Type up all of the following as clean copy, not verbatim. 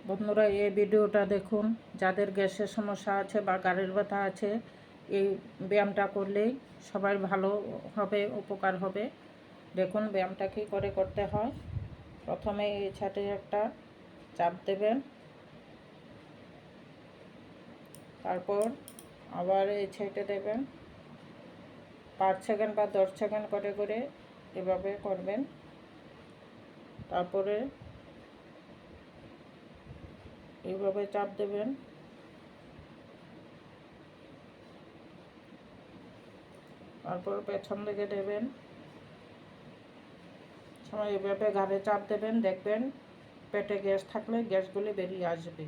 বন্ধুরা, এই ভিডিওটা দেখুন। যাদের গ্যাসের সমস্যা আছে বা গাড়ির ব্যথা আছে, এই ব্যায়ামটা করলেই সবাই ভালো হবে, উপকার হবে। দেখুন ব্যায়ামটা কী করে করতে হয়। প্রথমে এই ছাটে একটা চাপ দেবেন, তারপর আবার এই ছেটে দেবেন। 5 সেকেন্ড বা 10 সেকেন্ড করে করে এভাবে করবেন। তারপরে এইভাবে চাপ দেবেন। তারপর পেছন দিকে দেবেন, সময় এভাবে ঘাড়ে চাপ দেবেন। দেখবেন পেটে গ্যাস থাকলে গ্যাসগুলি বেরিয়ে আসবে।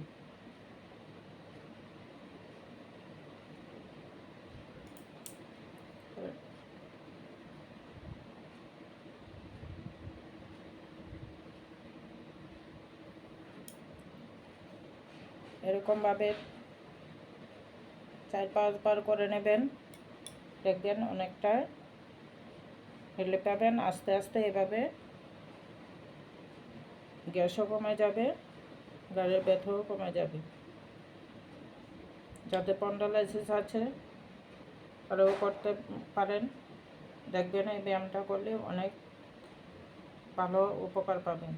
এরকমভাবে 4-5 বার করে নেবেন। দেখবেন অনেকটা রিলিফ পাবেন। আস্তে আস্তে এভাবে গ্যাসও কমে যাবে, গাড়ির ব্যথাও কমে যাবে। যাদের স্পন্ডালাইসিস আছে তারাও করতে পারেন। দেখবেন এই ব্যায়ামটা করলে অনেক ভালো উপকার পাবেন।